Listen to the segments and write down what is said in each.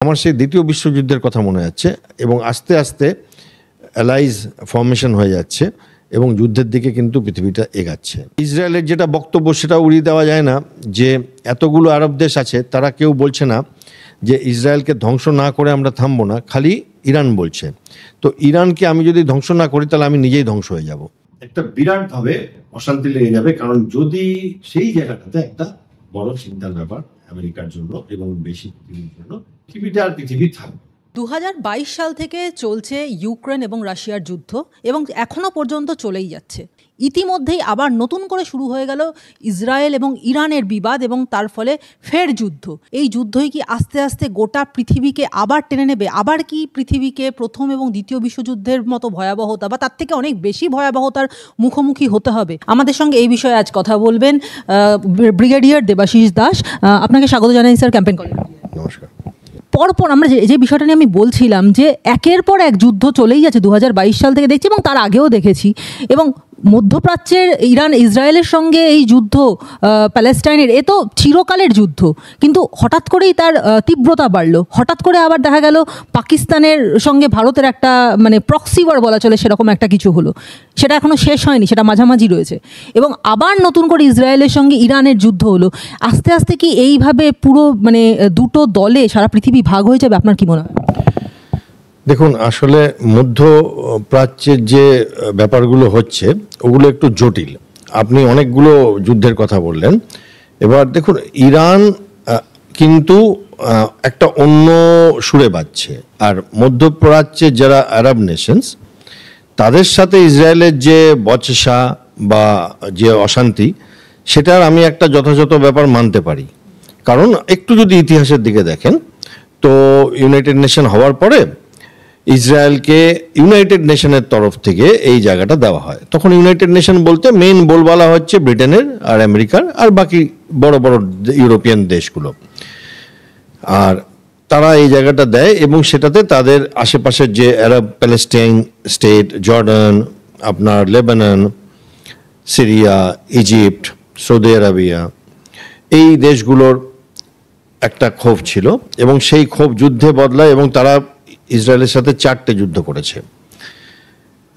আমার সেই দ্বিতীয় বিশ্বযুদ্ধের কথা মনে যাচ্ছে এবং আস্তে আস্তে অ্যালাইজ ফর্মেশন হয়ে যাচ্ছে এবং যুদ্ধের দিকে কিন্তু পৃথিবীটা এগাচ্ছে। ইসরায়েলের যেটা বক্তব্য সেটা উড়িয়ে দেওয়া যায় না যে এতগুলো আরব দেশ আছে, তারা কেউ বলছে না যে ইসরায়েলকে ধ্বংস না করে আমরা থামবো না, খালি ইরান বলছে। তো ইরানকে আমি যদি ধ্বংস না করি তাহলে আমি নিজেই ধ্বংস হয়ে যাব, একটা বিরাটভাবে অশান্তি লেগে যাবে। কারণ যদি সেই জায়গাটাতে একটা বড় চিন্তার ব্যাপার আমেরিকার জন্য এবং বেশি পৃথিবীর জন্য, পৃথিবীটা আর পৃথিবী থাকবে। 2022 সাল থেকে চলছে ইউক্রেন এবং রাশিয়ার যুদ্ধ এবং এখনও পর্যন্ত চলেই যাচ্ছে। ইতিমধ্যেই আবার নতুন করে শুরু হয়ে গেল ইসরায়েল এবং ইরানের বিবাদ এবং তার ফলে ফের যুদ্ধ। এই যুদ্ধই কি আস্তে আস্তে গোটা পৃথিবীকে আবার টেনে নেবে? আবার কি পৃথিবীকে প্রথম এবং দ্বিতীয় বিশ্বযুদ্ধের মতো ভয়াবহতা বা তার থেকে অনেক বেশি ভয়াবহতার মুখোমুখি হতে হবে? আমাদের সঙ্গে এই বিষয়ে আজ কথা বলবেন ব্রিগেডিয়ার দেবাশিস দাস। আপনাকে স্বাগত জানাই স্যার ক্যাম্পেইন কলেজে। নমস্কার। পরপর আমরা যে বিষয়টা নিয়ে আমি বলছিলাম যে একের পর এক যুদ্ধ চলেই যাচ্ছে 2022 সাল থেকে দেখছি এবং তার আগেও দেখেছি। এবং মধ্যপ্রাচ্যের ইরান ইসরায়েলের সঙ্গে এই যুদ্ধ, প্যালেস্টাইনের, এ তো চিরকালের যুদ্ধ, কিন্তু হঠাৎ করেই তার তীব্রতা বাড়লো। হঠাৎ করে আবার দেখা গেল পাকিস্তানের সঙ্গে ভারতের একটা প্রক্সি ওয়ার বলা চলে সেরকম একটা কিছু হলো। সেটা এখনও শেষ হয়নি, সেটা মাঝামাঝি রয়েছে। এবং আবার নতুন করে ইসরায়েলের সঙ্গে ইরানের যুদ্ধ হলো। আস্তে আস্তে কি এইভাবে পুরো দুটো দলে সারা পৃথিবী ভাগ হয়ে যাবে? আপনার কি মনে হয়? দেখুন, আসলে মধ্যপ্রাচ্যের যে ব্যাপারগুলো হচ্ছে ওগুলো একটু জটিল। আপনি অনেকগুলো যুদ্ধের কথা বললেন। এবার দেখুন, ইরান কিন্তু একটা অন্য সুরে বাজছে, আর মধ্যপ্রাচ্যের যারা আরব নেশনস তাদের সাথে ইসরায়েলের যে বচসা বা যে অশান্তি, সেটার আমি একটা যথাযথ ব্যাপার মানতে পারি। কারণ একটু যদি ইতিহাসের দিকে দেখেন তো ইউনাইটেড নেশন হওয়ার পরে ইসরায়েলকে ইউনাইটেড নেশনের তরফ থেকে এই জায়গাটা দেওয়া হয়। তখন ইউনাইটেড নেশন বলতে মেইন বলবালা হচ্ছে ব্রিটেনের আর আমেরিকার আর বাকি বড় বড় ইউরোপিয়ান দেশগুলো, আর তারা এই জায়গাটা দেয় এবং সেটাতে তাদের আশেপাশের যে আরব প্যালেস্টাইন স্টেট, জর্ডান, আপনার Lebanon, Syria, Egypt, Saudi Arabia, এই দেশগুলোর একটা ক্ষোভ ছিল এবং সেই ক্ষোভ যুদ্ধে বদলায় এবং তারা ইসরায়েলের সাথে 4টে যুদ্ধ করেছে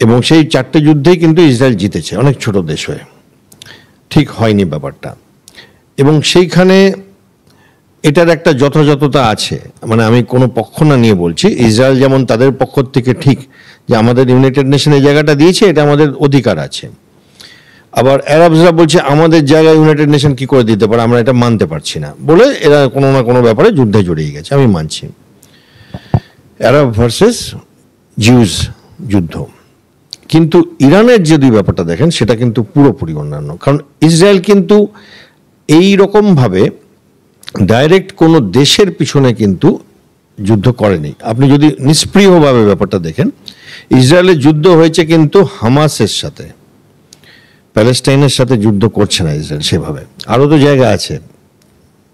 এবং সেই 4টে যুদ্ধেই কিন্তু ইসরায়েল জিতেছে, অনেক ছোট দেশ হয়ে। ঠিক হয়নি ব্যাপারটা। এবং সেইখানে এটার একটা যথাযথতা আছে, আমি কোনো পক্ষ না নিয়ে বলছি। ইসরায়েল যেমন তাদের পক্ষ থেকে ঠিক যে আমাদের ইউনাইটেড নেশনে জায়গাটা দিয়েছে, এটা আমাদের অধিকার আছে। আবার আরবরা বলছে আমাদের জায়গায় ইউনাইটেড নেশন কি করে দিতে পারে, আমরা এটা মানতে পারছি না বলে এরা কোনো না কোনো ব্যাপারে যুদ্ধে জড়িয়ে গেছে। আমি মানছি আরব ভার্সেস জিউস যুদ্ধ, কিন্তু ইরানের যদি ব্যাপারটা দেখেন সেটা কিন্তু পুরোপুরি অন্যান্য। কারণ ইসরায়েল কিন্তু এই রকমভাবে ডাইরেক্ট কোনো দেশের পিছনে কিন্তু যুদ্ধ করেনি। আপনি যদি নিষ্প্রিয়ভাবে ব্যাপারটা দেখেন, ইসরায়েলের যুদ্ধ হয়েছে কিন্তু হামাসের সাথে, প্যালেস্টাইনের সাথে যুদ্ধ করছে না ইসরায়েল সেভাবে। আরও তো জায়গা আছে,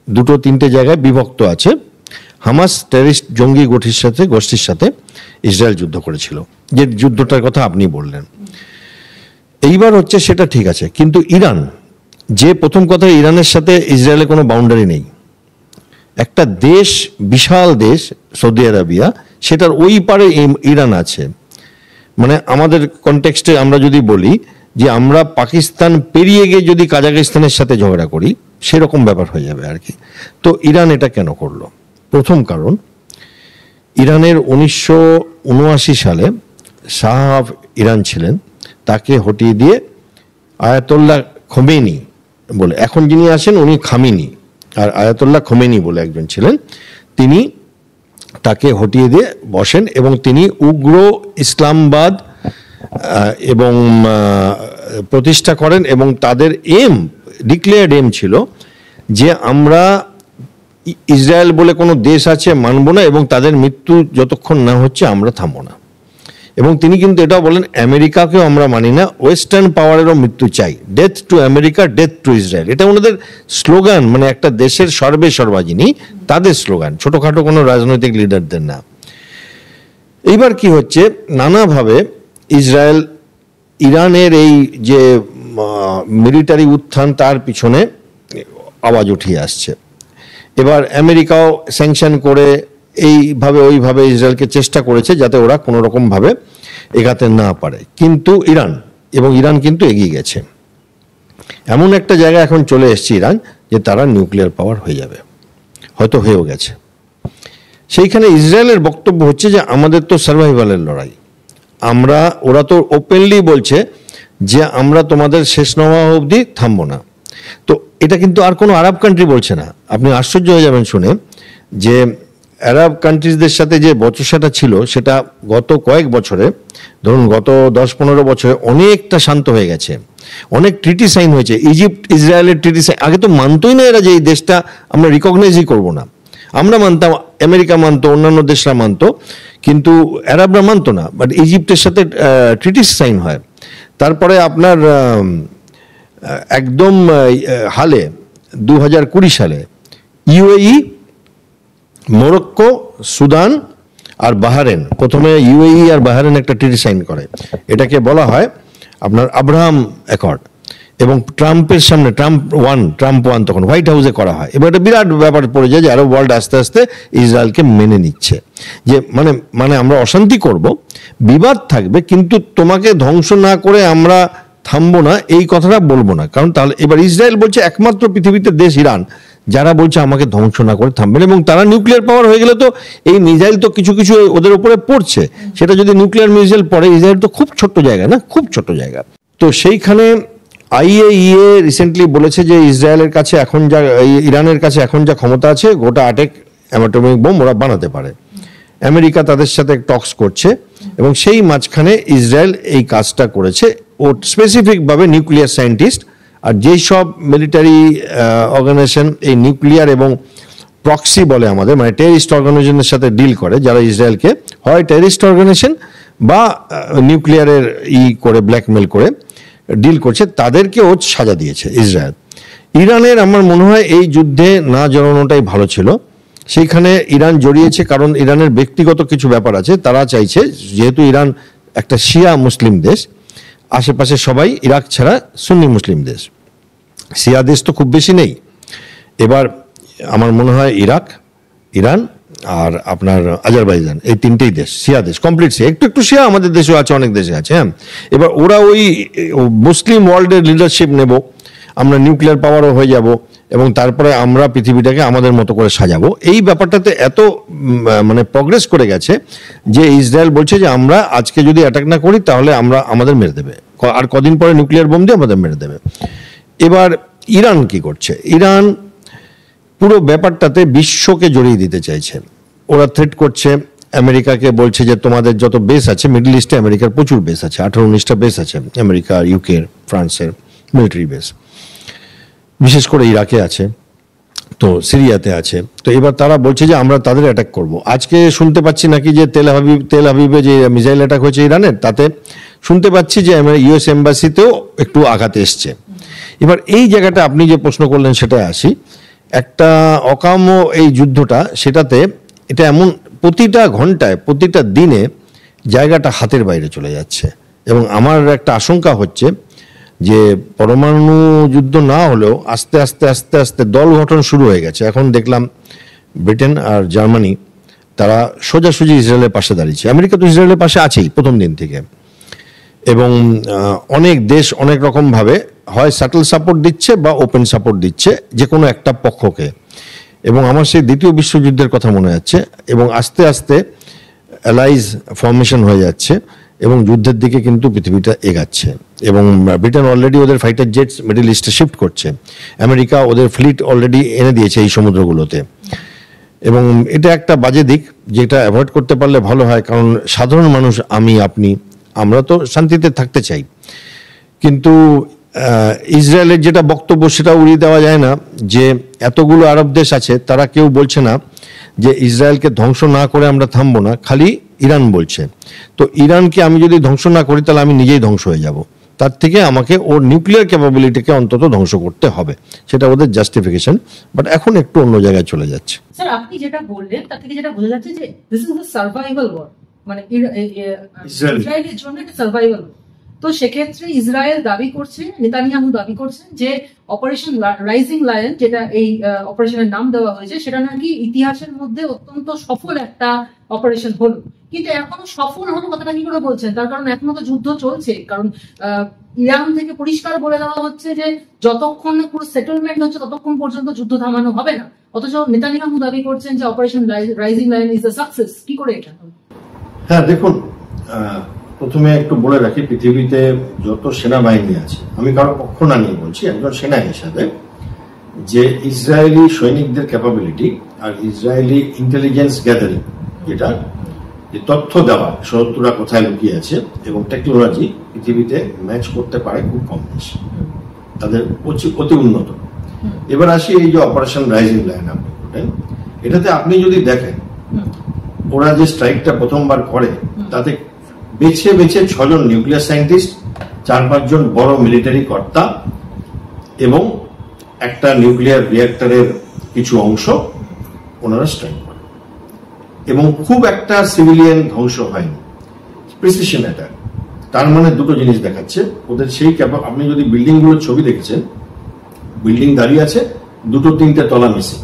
2-3টে জায়গায় বিভক্ত আছে। হামাস টেররিস্ট জঙ্গি গোষ্ঠীর সাথে ইসরায়েল যুদ্ধ করেছিল, যে যুদ্ধটার কথা আপনি বললেন। এইবার হচ্ছে সেটা ঠিক আছে, কিন্তু ইরান, যে প্রথম কথা, ইরানের সাথে ইসরায়েলের কোনো বাউন্ডারি নেই। একটা দেশ, বিশাল দেশ সৌদি আরবিয়া, সেটার ওই পারে ইরান আছে। আমাদের কনটেক্সটে আমরা যদি বলি যে আমরা পাকিস্তান পেরিয়ে গিয়ে যদি কাজাকিস্তানের সাথে ঝগড়া করি, সেরকম ব্যাপার হয়ে যাবে আর কি। তো ইরান এটা কেন করলো? প্রথম কারণ, ইরানের 1979 সালে শাহ অফ ইরান ছিলেন, তাকে হটিয়ে দিয়ে আয়াতুল্লাহ খোমেনি বলে, এখন যিনি আছেন উনি খামিনি, আর আয়াতুল্লাহ খোমেনি বলে একজন ছিলেন, তিনি তাকে হটিয়ে দিয়ে বসেন এবং তিনি উগ্র ইসলামবাদ এবং প্রতিষ্ঠা করেন। এবং তাদের ডিক্লেয়ার্ড এম ছিল যে আমরা ইসরায়েল বলে কোনো দেশ আছে মানব না এবং তাদের মৃত্যু যতক্ষণ না হচ্ছে আমরা থামবো না। এবং তিনি কিন্তু এটাও বলেন আমেরিকাকেও আমরা মানি না, ওয়েস্টার্ন পাওয়ারেরও মৃত্যু চাই, death to America, death two Israel. এটা ওনাদের স্লোগান, একটা দেশের সর্বাধিনী তাদের স্লোগান, ছোটোখাটো কোনো রাজনৈতিক লিডারদের না। এইবার কি হচ্ছে, নানাভাবে ইসরায়েল ইরানের এই যে মিলিটারি উত্থান, তার পিছনে আওয়াজ উঠিয়ে আসছে। এবার আমেরিকাও স্যাংশন করে এইভাবে ওইভাবে ইসরায়েলকে চেষ্টা করেছে যাতে ওরা কোনো রকমভাবে এগাতে না পারে। কিন্তু ইরান কিন্তু এগিয়ে গেছে, এমন একটা জায়গা এখন চলে এসেছে ইরান যে তারা নিউক্লিয়ার পাওয়ার হয়ে যাবে, হয়তো হয়েও গেছে। সেইখানে ইসরায়েলের বক্তব্য হচ্ছে যে আমাদের তো সার্ভাইভালের লড়াই, ওরা তো ওপেনলি বলছে যে আমরা তোমাদের শেষ নেওয়া অবধি থামবো না। তো এটা কিন্তু আর কোনো আরব কান্ট্রি বলছে না। আপনি আশ্চর্য হয়ে যাবেন শুনে যে আরব কান্ট্রিজদের সাথে যে বচসাটা ছিল সেটা গত কয়েক বছরে, ধরুন গত 10-15 বছরে অনেকটা শান্ত হয়ে গেছে। অনেক ট্রিটি সাইন হয়েছে। ইজিপ্ট ইসরায়েলের ট্রিটি সাইন, আগে তো মানতই না এরা যে এই দেশটা আমরা রিকগনাইজই করবো না। আমরা মানতাম, আমেরিকা মানতো, অন্যান্য দেশরা মানতো, কিন্তু আরবরা মানতো না। বাট ইজিপ্টের সাথে ট্রিটি সাইন হয়। তারপরে আপনার একদম হালে 2020 সালে ইউএই, মরক্কো, সুদান আর বাহারেন, প্রথমে ইউএই আর বাহারেন একটা ট্রিটি সাইন করে, এটাকে বলা হয় আপনার আব্রাহাম অ্যাকর্ড। এবং ট্রাম্পের সামনে ট্রাম্প ওয়ান তখন হোয়াইট হাউসে করা হয়। এবার একটা বিরাট ব্যাপার পড়ে যায় যে আরব ওয়ার্ল্ড আস্তে আস্তে ইসরায়েলকে মেনে নিচ্ছে, যে মানে আমরা অশান্তি করব, বিবাদ থাকবে, কিন্তু তোমাকে ধ্বংস না করে আমরা থামবো না, এই কথাটা বলবো না। কারণ তাহলে এবার ইসরায়েল বলছে একমাত্র পৃথিবীতে দেশ ইরান যারা বলছে আমাকে ধ্বংস না করে থামবেন, এবং তারা নিউক্লিয়ার পাওয়ার হয়ে গেলে তো এই মিসাইল তো কিছু কিছু ওদের উপরে পড়ছে, সেটা যদি নিউক্লিয়ার মিসাইল পড়ে, ইসরায়েল তো খুব ছোট্ট জায়গা না, খুব ছোট্ট জায়গা। তো সেইখানে IAEA রিসেন্টলি বলেছে যে ইসরায়েলের কাছে এখন যা, ইরানের কাছে এখন যা ক্ষমতা আছে, গোটা 8 অ্যাটমিক বোম ওরা বানাতে পারে। আমেরিকা তাদের সাথে টক্স করছে, এবং সেই মাঝখানে ইসরায়েল এই কাজটা করেছে। ও স্পেসিফিকভাবে নিউক্লিয়ার সায়েন্টিস্ট আর যেই সব মিলিটারি অর্গানাইজেশন এই নিউক্লিয়ার এবং প্রক্সি বলে আমাদের, মানে টেররিস্ট অর্গানাইজেশনের সাথে ডিল করে, যারা ইসরায়েলকে হয় টেররিস্ট অর্গানাইজেশন বা নিউক্লিয়ারের করে ব্ল্যাকমেল করে ডিল করছে, তাদেরকে ও সাজা দিয়েছে ইসরায়েল। ইরানের আমার মনে হয় এই যুদ্ধে না জড়ানোটাই ভালো ছিল। সেইখানে ইরান জড়িয়েছে কারণ ইরানের ব্যক্তিগত কিছু ব্যাপার আছে। তারা চাইছে, যেহেতু ইরান একটা শিয়া মুসলিম দেশ, আশেপাশে সবাই ইরাক ছাড়া সুন্নি মুসলিম দেশ, শিয়া দেশ তো খুব বেশি নেই। এবার আমার মনে হয় ইরান আর আপনার আজারবাইজান, এই তিনটেই দেশ শিয়া দেশ, কমপ্লিট শিয়া, একটু শিয়া আমাদের দেশেও আছে, অনেক দেশে আছে। হ্যাঁ, এবার ওরা ওই মুসলিম ওয়ার্ল্ডের লিডারশিপ নেব, আমরা নিউক্লিয়ার পাওয়ারও হয়ে যাব, এবং তারপরে আমরা পৃথিবীটাকে আমাদের মতো করে সাজাবো। এই ব্যাপারটাতে এত মানে প্রগ্রেস করে গেছে যে ইসরায়েল বলছে যে আমরা আজকে যদি অ্যাটাক না করি তাহলে আমাদের মেরে দেবে, আর কদিন পরে নিউক্লিয়ার বোম দিয়ে আমাদের মেরে দেবে। এবার ইরান কি করছে? ইরান পুরো ব্যাপারটাতে বিশ্বকে জড়িয়ে দিতে চাইছে। ওরা থ্রেট করছে আমেরিকাকে, বলছে যে তোমাদের যত বেস আছে মিডল ইস্টে, আমেরিকার প্রচুর বেস আছে, 18-19টা বেস আছে আমেরিকা, ইউকের, ফ্রান্সের মিলিটারি বেস, বিশেষ করে ইরাকে আছে, তো সিরিয়াতে আছে। তো এবার তারা বলছে যে আমরা তাদের অ্যাটাক করব। আজকে শুনতে পাচ্ছি নাকি যে তেল আভিভে যে মিসাইল অ্যাটাক হয়েছে ইরানের, তাতে শুনতে পাচ্ছি যে ইউএস এম্বাসিতেও একটু আঘাত এসছে। এবার এই জায়গাটা আপনি যে প্রশ্ন করলেন সেটাই আসি। একটা অকাম্য এই যুদ্ধটা, সেটাতে এটা এমন প্রতিটা ঘন্টায় প্রতিটা দিনে জায়গাটা হাতের বাইরে চলে যাচ্ছে, এবং আমার একটা আশঙ্কা হচ্ছে যে পরমাণু যুদ্ধ না হলেও আস্তে আস্তে আস্তে আস্তে দল গঠন শুরু হয়ে গেছে। এখন দেখলাম ব্রিটেন আর জার্মানি তারা সোজাসুজি ইসরায়েলের পাশে দাঁড়িয়েছে। আমেরিকা তো ইসরায়েলের পাশে আছেই প্রথম দিন থেকে, এবং অনেক দেশ অনেক রকমভাবে হয় সাটল সাপোর্ট দিচ্ছে বা ওপেন সাপোর্ট দিচ্ছে যে কোনো একটা পক্ষকে। এবং আমার সেই দ্বিতীয় বিশ্বযুদ্ধের কথা মনে যাচ্ছে, এবং আস্তে আস্তে অ্যালাইজ ফর্মেশন হয়ে যাচ্ছে, এবং যুদ্ধের দিকে কিন্তু পৃথিবীটা এগাচ্ছে। এবং ব্রিটেন অলরেডি ওদের ফাইটার জেটস মিডল ইস্টে শিফট করছে, আমেরিকা ওদের ফ্লিট অলরেডি এনে দিয়েছে এই সমুদ্রগুলোতে। এবং এটা একটা বাজে দিক, যেটা অ্যাভয়েড করতে পারলে ভালো হয়, কারণ সাধারণ মানুষ, আপনি, আমরা তো শান্তিতে থাকতে চাই। কিন্তু ইসরায়েলের যেটা বক্তব্য সেটা উড়িয়ে দেওয়া যায় না, যে এতগুলো আরব দেশ আছে, তারা কেউ বলছে না যে ইসরায়েলকে ধ্বংস না করে আমরা থামবো না, খালি ইরান বলছে। তো ইরানকে আমি যদি ধ্বংস না করি তাহলে আমি নিজেই ধ্বংস হয়ে যাব, তার থেকে আমাকে ওর নিউক্লিয়ার ক্যাপাবিলিটিকে অন্তত ধ্বংস করতে হবে, সেটা ওদের জাস্টিফিকেশন। বাট এখন একটু অন্য জায়গায় চলে যাচ্ছে। স্যার, আপনি যেটা বললেন তার থেকে যেটা বোঝা যাচ্ছে যে this is the survival war, মানে ইসরায়েলের জন্য একটা সার্ভাইভাল। তো সেক্ষেত্রে ইসরায়েল দাবি করছে, নেতানিয়াহু দাবি করছেন যে অপারেশন রাইজিং লায়ন, যেটা এই অপারেশনের নাম দেওয়া হয়েছে, সেটা নাকি ইতিহাসের মধ্যে অত্যন্ত সফল একটা অপারেশন হলো। কিন্তু এখনো সফল হলো কথাটা কি করে বলছেন? তার কারণ এখনো তো যুদ্ধ চলছে। কারণ ইরান থেকে পরিষ্কার বলে দেওয়া হচ্ছে যে যতক্ষণ না পুরো সেটেলমেন্ট হচ্ছে ততক্ষণ পর্যন্ত যুদ্ধ থামানো হবে না, অথচ নেতানিয়াহু দাবি করছেন যে operation rising lion is a success. কি করে এটা? হ্যাঁ, দেখুন, প্রথমে একটু বলে রাখি, পৃথিবীতে যত সেনাবাহিনী আছে, আমি কারো পক্ষ না নিয়ে বলছি, একজন সেনা হিসাবে, যে ইসরায়েলি সৈনিকদের ক্যাপাবিলিটি আর ইসরায়েলি ইন্টেলিজেন্স গ্যাদারিং, যেটা যে তথ্য দেওয়া শত্রুরা কোথায় লুকিয়ে আছে এবং টেকনোলজি পৃথিবীতে ম্যাচ করতে পারে খুব কম দেশ, তাদের অতি উন্নত। এবার আসি এই যে অপারেশন রাইজিং লায়ন আপনি বললেন, এটাতে আপনি যদি দেখেন ওরা যে স্ট্রাইকটা প্রথমবার করে, তাতে বেছে বেছে 6 জন নিউক্লিয়ার সায়েন্টিস্ট, 4-5 জন বড় মিলিটারি কর্তা এবং একটা নিউক্লিয়ার রিঅ্যাক্টরের কিছু অংশ ওনারা স্ট্রাইক করে, এবং খুব একটা সিভিলিয়ান ধ্বংস হয়নি, প্রিসিশন অ্যাটাক। তার মানে দুটো জিনিস দেখাচ্ছে ওদের সেই আপনি যদি বিল্ডিং গুলোর ছবি দেখেছেন, বিল্ডিং দাঁড়িয়ে আছে, 2-3টে তলা মিসিং,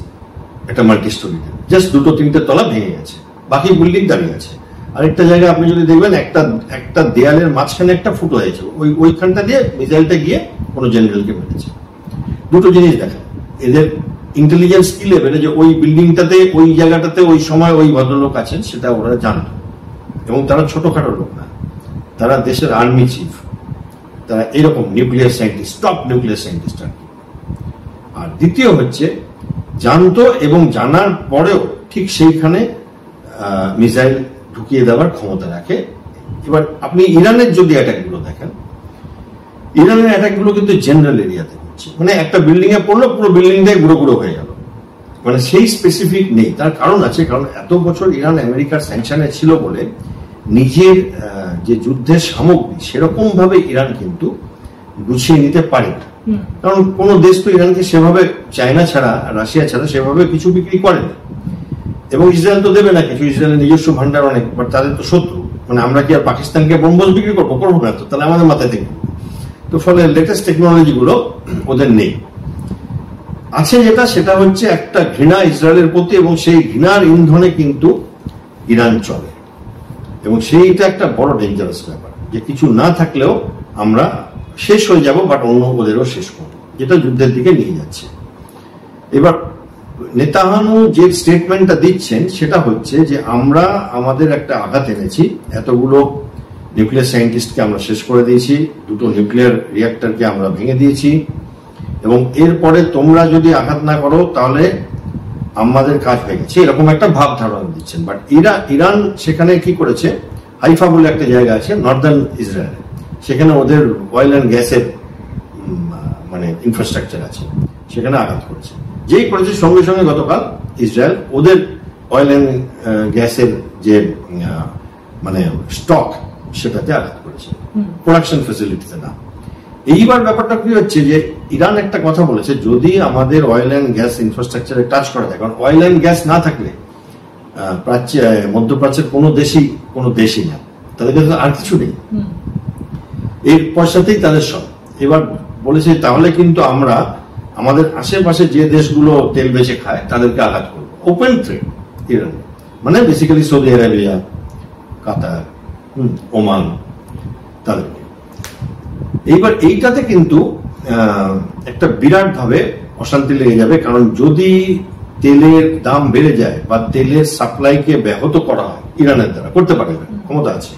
একটা মাল্টি স্টোরিতে জাস্ট 2-3টে তলা ভেঙে গেছে, বাকি বিল্ডিং দাঁড়িয়ে আছে। আরেকটা জায়গায় আপনি যদি দেখবেন, একটা দেয়ালের মাঝখানে একটা ফুটো হয়েছে, ওইখানটা দিয়ে মিসাইলটা গিয়ে কোনো জেনারেলকে মেরেছে। দুটো জিনিস দেখা, এদের ইন্টেলিজেন্স কি লেভেলে, যে ওই বিল্ডিংটাতে, ওই জায়গাটাতে ওই সময় ওই ভদ্রলোক আছেন, সেটা ওরা জানত। এবং তারা ছোটখাটো লোক না, তারা দেশের আর্মি চিফ, তারা এরকম nuclear scientist, top nuclear scientist. আর দ্বিতীয় হচ্ছে, জানতো এবং জানার পরেও ঠিক সেইখানে মিসাইল ঢুকিয়ে দেওয়ার ক্ষমতা রাখে। এবার আপনি ইরানের যদি অ্যাটাকগুলো দেখেন, ইরানের অ্যাটাকগুলো কিন্তু জেনারেল এরিয়াতে হচ্ছে, মানে একটা বিল্ডিং এ পড়লো, পুরো বিল্ডিংটাই গুঁড়ো গুঁড়ো হয়ে গেল, মানে সেই স্পেসিফিক নেই। তার কারণ আছে, কারণ এত বছর ইরান আমেরিকার স্যাংশনে ছিল বলে নিজের যে যুদ্ধের সামগ্রী সেরকম ভাবে ইরান কিন্তু গুছিয়ে নিতে পারে না। কারণ কোন দেশ তো ইরানকে সেভাবে, চায়না ছাড়া, রাশিয়া ছাড়া সেভাবে কিছু বিক্রি করেনি, এবং ইসরায়েল তো দেবে না কিছু, ইসরায়েলের নিজস্ব ভান্ডার অনেক, বাট তাদের তো শত্রু। মানে আমরা কি আর পাকিস্তানকে ব্রহ্মস বিক্রি করবো? করবো না তো, তাহলে আমাদের মাথায় থেকে। তো ফলে লেটেস্ট টেকনোলজি গুলো ওদের নেই। আছে যেটা, সেটা হচ্ছে একটা ঘৃণা ইসরায়েলের প্রতি, এবং সেই ঘৃণার ইন্ধনে কিন্তু ইরান চলে, এবং সেইটা একটা বড় ডেঞ্জারাস ব্যাপার, যে কিছু না থাকলেও আমরা শেষ হয়ে যাব, বাট অন্য ওদেরও শেষ করবো, যেটা যুদ্ধের দিকে নিয়ে যাচ্ছে। এবার নেতানিয়াহু যে স্টেটমেন্টটা দিচ্ছেন সেটা হচ্ছে যে আমরা আমাদের একটা আঘাত এনেছি, এতগুলো নিউক্লিয়ার সায়েন্টিস্টকে আমরা শেষ করে দিয়েছি, 2টো নিউক্লিয়ার রিঅ্যাক্টরকে আমরা ভেঙে দিয়েছি, এবং এরপরে তোমরা যদি আঘাত না করো তাহলে আমাদের কাজ হয়ে গেছে, এরকম একটা ভাব ধারণা দিচ্ছেন। বাট ইরান সেখানে কি করেছে, হাইফা বলে একটা জায়গা আছে নর্দার্ন ইসরায়েলে, সেখানে ওদের অয়েল অ্যান্ড গ্যাসের মানে ইনফ্রাস্ট্রাকচার আছে, সেখানে আঘাত করেছে। যেই করেছে সঙ্গে সঙ্গে গতকাল ইসরায়েল ওদের অয়েল অ্যান্ড গ্যাসের যে মানে স্টক, সেটাতে আঘাত করেছে, প্রোডাকশন ফ্যাসিলিটিতে না। এইবার ব্যাপারটা কি হচ্ছে, যে ইরান একটা কথা বলেছে, যদি আমাদের অয়েল অ্যান্ড গ্যাস ইনফ্রাস্ট্রাকচারে টাচ করা যায়, কারণ অয়েল অ্যান্ড গ্যাস না থাকলে মধ্যপ্রাচ্যের কোনো দেশই না, তাদের কাছে আর কিছু নেই, এর পয়সাতেই তাদের সব। এবার বলেছে তাহলে কিন্তু আমরা আমাদের আশেপাশে যে দেশগুলো তেল বেচে খায় তাদেরকে আঘাত করবো, ওপেন থ্রেট ইরান, মানে বেসিক্যালি সৌদি আরবিয়া, কাতার, ওমান, তাদেরকে। এইবার এইটাতে কিন্তু একটা বিরাট ভাবে অশান্তি লেগে যাবে, কারণ যদি তেলের দাম বেড়ে যায় বা তেলের সাপ্লাইকে ব্যাহত করা হয় ইরানের দ্বারা, করতে পারে, ক্ষমতা আছে,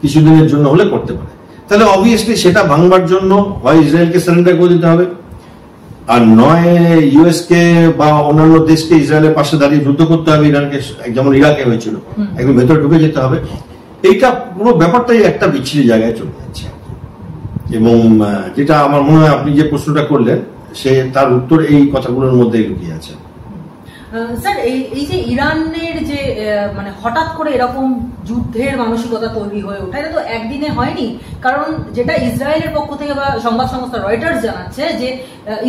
কিছুদিনের জন্য হলে করতে পারে, তাহলে অবভিয়াসলি সেটা ভাঙবার জন্য হয় ইসরায়েলকে সারেন্ডার করে দিতে হবে, আর নয় ইউএস কে বা অন্যান্য দেশকে ইসরায়েলের পাশে দাঁড়িয়ে যুদ্ধ করতে হবে ইরানকে, যেমন ইরাকে হয়েছিল, একদম ভেতরে ঢুকে যেতে হবে। এইটা পুরো ব্যাপারটাই একটা বিচ্ছিরি জায়গায় চলে যাচ্ছে। এবং যেটা আমার মনে হয় আপনি যে প্রশ্নটা করলেন, সে তার উত্তর এই কথাগুলোর মধ্যেই লুকিয়ে আছে। স্যার এই যে ইরানের যে মানে হঠাৎ করে এরকম যুদ্ধের মানসিকতা তৈরি হয়ে ওঠা, এটা তো একদিনে হয়নি। কারণ যেটা ইসরায়েলের পক্ষ থেকে বা সংবাদ সংস্থা রয়টার্স জানাচ্ছে যে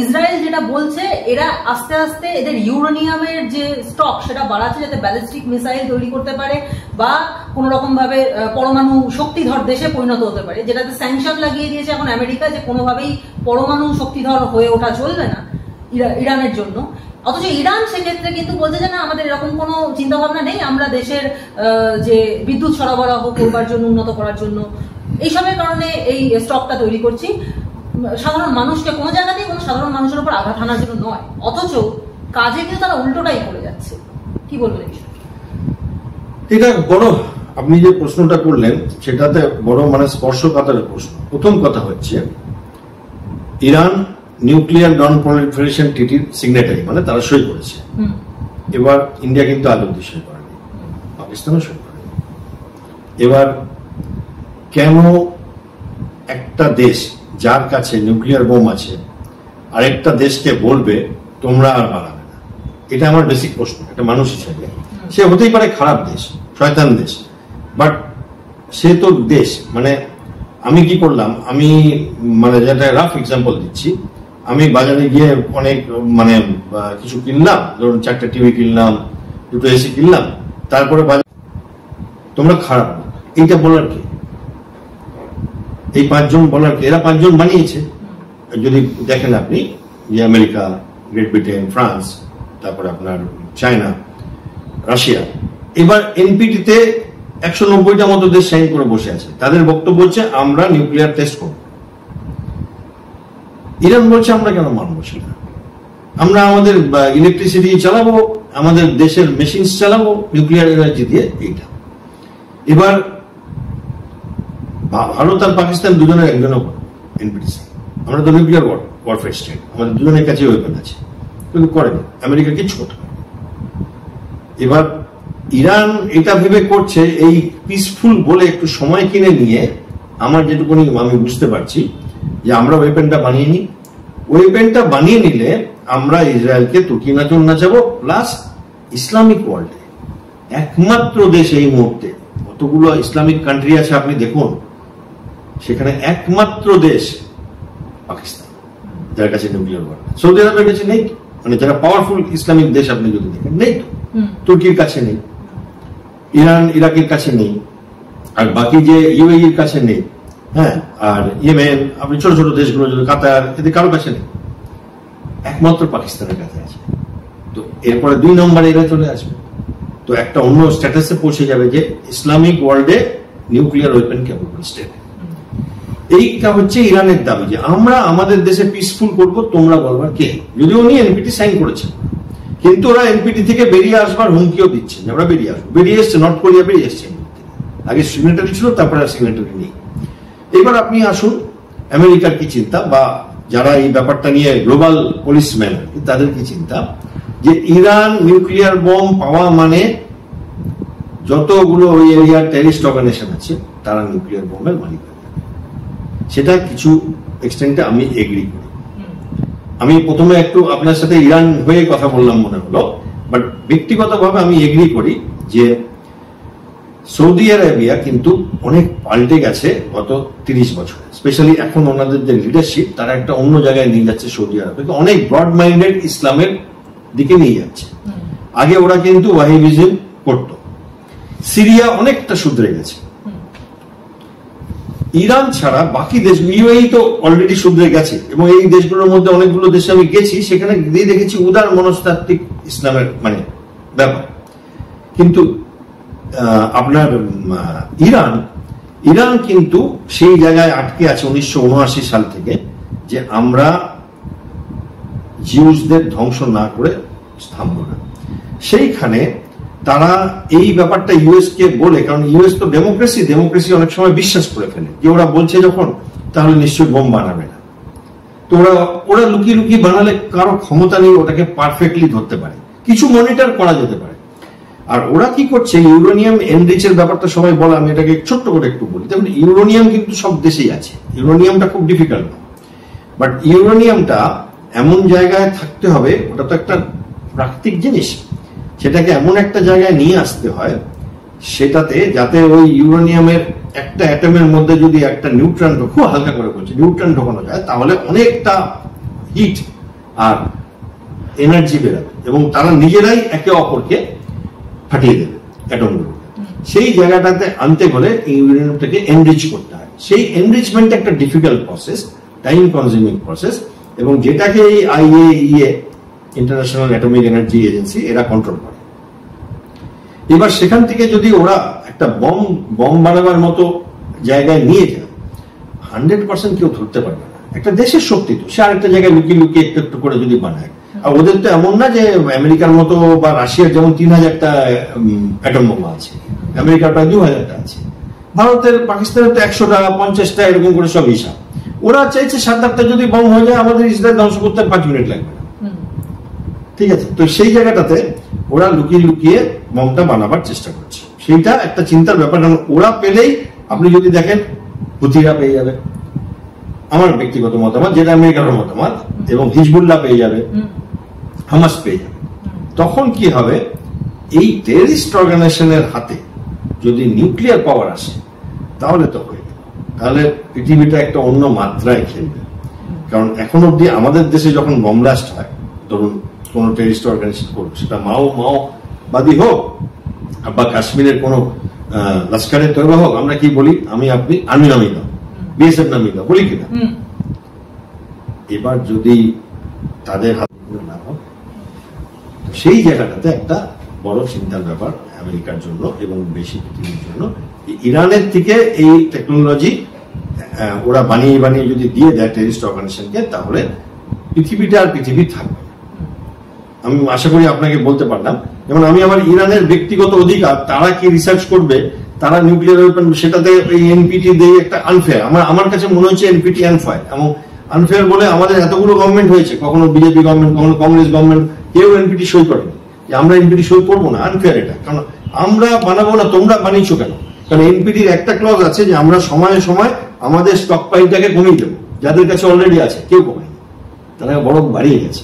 ইসরায়েল যেটা বলছে, এরা আস্তে আস্তে এদের ইউরেনিয়ামের যে স্টক সেটা বাড়াচ্ছে, যাতে ব্যালিস্টিক মিসাইল তৈরি করতে পারে বা কোন রকম ভাবে পরমাণু শক্তিধর দেশে পরিণত হতে পারে, যেটাতে স্যাংশন লাগিয়ে দিয়েছে এখন আমেরিকা, যে কোনোভাবেই পরমাণু শক্তিধর হয়ে ওঠা চলবে না ইরানের জন্য। অথচ ইরান সেক্ষেত্রে কিন্তু বলছে যে না, আমাদের এরকম কোনো চিন্তা ভাবনা নেই, আমরা দেশের যে বিদ্যুৎ সরবরাহ করবার জন্য, উন্নত করার জন্য এইসবের কারণে এই স্টকটা তৈরি করছি, সাধারণ মানুষকে কোনো জায়গাতেই কোনো সাধারণ মানুষের উপর আঘাত হানার জন্য নয়। অথচ কাজে কিন্তু তারা উল্টোটাই করে যাচ্ছে। কি বলবেন এই বিষয়ে? এটা বড়, আপনি যে প্রশ্নটা করলেন সেটাতে বড় মানে স্পর্শকাতর প্রশ্ন। প্রথম কথা হচ্ছে, ইরান নিউক্লিয়ার নন প্রলিফারেশন ট্রিটির সিগনেটারি, মানে তারা সই করেছে। এবার ইন্ডিয়া কিন্তু আজ অব্দি সই করেনি, পাকিস্তানও সই করেনি। এবার কেন একটা দেশ যার কাছে নিউক্লিয়ার বোম আছে আরেকটা দেশকে বলবে তোমরা আর বানাবে না? এটা আমার বেসিক প্রশ্ন একটা মানুষ হিসেবে। সে হতেই পারে খারাপ দেশ, শয়তান দেশ, বাট সে তো দেশ। মানে আমি কি করলাম, আমি মানে যেটা রাফ এক্সাম্পল দিচ্ছি, আমি বাজারে গিয়ে অনেক মানে কিছু কিনলাম, ধরুন 4টা টিভি কিনলাম, 2টো এসি কিনলাম, তারপরে তোমরা খারাপ, এইটা বলার কি? এই 5 জন বলার কি? এরা 5 জন বানিয়েছে। যদি দেখেন আপনি যে আমেরিকা, গ্রেট ব্রিটেন, ফ্রান্স, তারপরে আপনার চায়না, রাশিয়া, এবার এনপিটিতে 190টা মতো দেশ সাইন করে বসে আছে। তাদের বক্তব্য হচ্ছে আমরা নিউক্লিয়ার টেস্ট করব। ইরান বলছে আমরা কেন মানবো সেটা? আমরা আমাদের ইলেকট্রিসিটি চালাবো, আমাদের দেশের মেশিনস চালাবো নিউক্লিয়ার এনার্জি দিয়ে। এইটা এবার ভারত আর পাকিস্তান দুজনের একজনও এনপিটিসি, আমরা তো নিউক্লিয়ার ওয়ারফেয়ার স্টেট, আমাদের দুজনের কাছে ওয়েপন আছে, কিন্তু করেনি। আমেরিকা কিচ্ছু করতে পারে। এবার ইরান এটা ভেবে করছে এই পিসফুল বলে একটু সময় কিনে নিয়ে, আমার যেটুকুনি আমি বুঝতে পারছি যে আমরা ওয়েপেনটা বানিয়ে নিই, ওয়েপেনটা বানিয়ে নিলে আমরা ইসরায়েলকে তুর্কি নাচন নাচাবো, প্লাস ইসলামিক ওয়ার্ল্ডে একমাত্র দেশ এই মুহূর্তে, কতগুলো ইসলামিক কান্ট্রি আছে আপনি দেখুন, সেখানে একমাত্র দেশ পাকিস্তান যার কাছে নিউক্লিয়ার ওয়ার। সৌদি আরবের কাছে নেই, মানে যারা পাওয়ারফুল ইসলামিক দেশ আপনি যদি দেখেন, নেই তো। তুর্কির কাছে নেই, ইরান ইরাকের কাছে নেই, আর বাকি যে ইউএইর কাছে নেই, হ্যাঁ, আর ইয়েমেন, আপনি ছোট ছোট দেশগুলো যদি কাতার, এদের কারো কাছে নেই, একমাত্র পাকিস্তানের কাছে আছে। তো এরপরে 2 নম্বরে এরা চলে আসবে, তো একটা অন্য স্ট্যাটাসে পৌঁছে যাবে যে ইসলামিক ওয়ার্ল্ডে নিউক্লিয়ার ওয়েপন ক্যাপেবল স্টেট। এইটা হচ্ছে ইরানের দাবি যে আমরা আমাদের দেশে পিসফুল করব, তোমরা বলবার কে? যদিও উনি এনপিটি সাইন করেছেন, কিন্তু ওরা এনপিটি থেকে বেরিয়ে আসবার হুমকিও দিচ্ছেন যে আমরা বেরিয়ে আসবো। বেরিয়ে এসছে, নর্থ কোরিয়া বেরিয়ে এসছে, আগে সিগনেটারি ছিল, তারপরে আর সিগনেটারি নেই। এবার আপনি আসুন আমেরিকার কি চিন্তা, বা যারা এই ব্যাপারটা নিয়ে গ্লোবাল পুলিশম্যান তাদের কি চিন্তা, যে ইরান নিউক্লিয়ার বোম পাওয়া মানে যতগুলো ওই এরিয়ার টেররিস্ট অর্গানাইজেশন আছে তারা নিউক্লিয়ার বোমের মালিক। সেটা কিছু এক্সটেন্টে আমি এগ্রি করি। আমি প্রথমে একটু আপনার সাথে ইরান হয়ে কথা বললাম মনে হলো, বাট ব্যক্তিগতভাবে আমি এগ্রি করি যে সৌদি আরবিয়া কিন্তু অনেক পাল্টে গেছে গত 30 বছরে, স্পেশালি এখন ওনাদের যে লিডারশিপ, তারা একটা অন্য জায়গায় নিয়ে যাচ্ছে সৌদি আরবকে, অনেক ব্রড মাইন্ডেড ইসলামের দিকে নিয়ে যাচ্ছে। আগে ওরা কিন্তু ওয়াহিবিজম করতো। সিরিয়া অনেকটা শুধরে গেছে। ইরান ছাড়া বাকি দেশগুলো, ইউএই তো অলরেডি শুধরে গেছে, এবং এই দেশগুলোর মধ্যে অনেকগুলো দেশে আমি গেছি, সেখানে গিয়ে দেখেছি উদার মনস্তাত্ত্বিক ইসলামের মানে ব্যাপার। কিন্তু আপনার ইরান কিন্তু সেই জায়গায় আটকে আছে 1979 সাল থেকে, যে আমরা জিউসদের ধ্বংস না করে থামব না। সেইখানে তারা এই ব্যাপারটা ইউএস কে বলে, কারণ ইউএস তো ডেমোক্রেসি অনেক সময় বিশ্বাস করে ফেলে, যে ওরা বলছে যখন তাহলে নিশ্চয়ই বোম বানাবে না। তো ওরা লুকিয়ে লুকিয়ে বানালে কারো ক্ষমতা নেই ওটাকে পারফেক্টলি ধরতে পারে, কিছু মনিটর করা যেতে পারে। আর ওরা কি করছে, ইউরেনিয়াম এনরিচের ব্যাপারটা সবাই বলে, আমি এটাকে ছোট্ট করে একটু বলি। দেখুন, ইউরেনিয়াম কিন্তু সব দেশেই আছে, ইউরেনিয়ামটা খুব ডিফিকাল্ট না, বাট ইউরেনিয়ামটা এমন জায়গায় থাকতে হবে, ওটা তো একটা প্রাকৃতিক জিনিস, সেটাকে এমন একটা জায়গায় নিয়ে আসতে হয় সেটাতে যাতে ওই ইউরেনিয়ামের একটা অ্যাটমের মধ্যে যদি একটা নিউট্রন, খুব হালকা করে বলছি, নিউট্রন ঢোকানো যায় তাহলে অনেকটা হিট আর এনার্জি বেরোবে এবং তারা নিজেরাই একে অপরকে ফাটিয়ে দেবে অ্যাটমগুলো। সেই জায়গাটাতে আনতে হলে ইউরেনিয়ামটাকে এনরিচ করতে হয়। সেই এনরিচমেন্ট একটা difficult process, time consuming process, এবং যেটাকে এই IAEA international atomic energy agency এরা কন্ট্রোল করে। এবার সেখান থেকে যদি ওরা একটা বম বানাবার মতো জায়গায় নিয়ে যায়, 100% কেউ ধরতে পারবে না। একটা দেশের শক্তি তো, সে আরেকটা জায়গায় লুকিয়ে লুকিয়ে একটু একটু করে যদি বানায়। আর ওদের তো এমন না যে আমেরিকার মতো বা রাশিয়ার যেমন 3000টা অ্যাটম বোমা আছে, আমেরিকার প্রায় 2000টা আছে, ভারতের পাকিস্তানের তো 100টা 50টা এরকম করে সব হিসাব। ওরা চাইছে 7-8টা যদি বম হয়ে যায় আমাদের ইসরায়েল ধ্বংস করতে 5 মিনিট লাগবে না। ঠিক আছে, তো সেই জায়গাটাতে ওরা লুকিয়ে লুকিয়ে বমটা বানাবার চেষ্টা করছে। সেইটা একটা চিন্তার ব্যাপার। ওরা পেলেই, আপনি যদি দেখেন হুথিরা পেয়ে যাবে, আমার ব্যক্তিগত মতামত, যেটা আমেরিকার মতামত, এবং হিজবুল্লাহ পেয়ে যাবে, হামাস পেয়ে যাবে। তখন কি হবে, এই টেররিস্ট অর্গানাইজেশনের হাতে যদি নিউক্লিয়ার পাওয়ার আসে তাহলে তো হয়ে গেল, তাহলে পৃথিবীটা একটা অন্য মাত্রায় খেলবে। কারণ এখন অব্দি আমাদের দেশে যখন বম ব্লাস্ট হয়, ধরুন কোন টেররিস্ট অর্গানাইজেশন করুক, সেটা মাওবাদী হোক বা কাশ্মীরের কোন লস্করের তৈবা হোক, আমরা কি বলি, আমি আপনি আর্মি নামিয়ে দাও, BSF নামিয়ে দাও, বলি কিনা? এবার যদি তাদের হাতে না হোক, সেই জায়গাটাতে একটা বড় চিন্তার ব্যাপার আমেরিকার জন্য এবং বেশি পৃথিবীর জন্য। ইরানের থেকে এই টেকনোলজি ওরা বানিয়ে বানিয়ে যদি দিয়ে দেয় টেররিস্ট অর্গানাইজেশনকে, তাহলে পৃথিবীটা আর পৃথিবী থাকবে। আমি আশা করি আপনাকে বলতে পারলাম, যেমন আমি আমার ইরানের ব্যক্তিগত অধিকার, তারা কি রিসার্চ করবে, তারা নিউক্লিয়ার ওয়েপন, সেটাতে এই NPT দিয়ে একটা আনফেয়ার। আমার কাছে মনে হচ্ছে NPT আনফেয়ার, এবং আনফেয়ার বলে আমাদের এতগুলো গভর্নমেন্ট হয়েছে, কখনো বিজেপি গভর্নমেন্ট, কখনো কংগ্রেস গভর্নমেন্ট, কেউ NPT সই করেনি। আমরা NPT সই করবো না, আনফেয়ার এটা। কারণ আমরা বানাবো না, তোমরা বানিয়েছো কেন? কারণ NPTর একটা ক্লজ আছে যে আমরা সময়ে সময় আমাদের স্টক পাইলটাকে কমিয়ে দেবো, যাদের কাছে অলরেডি আছে। কেউ কমায়নি, তারা বড় বাড়িয়ে গেছে,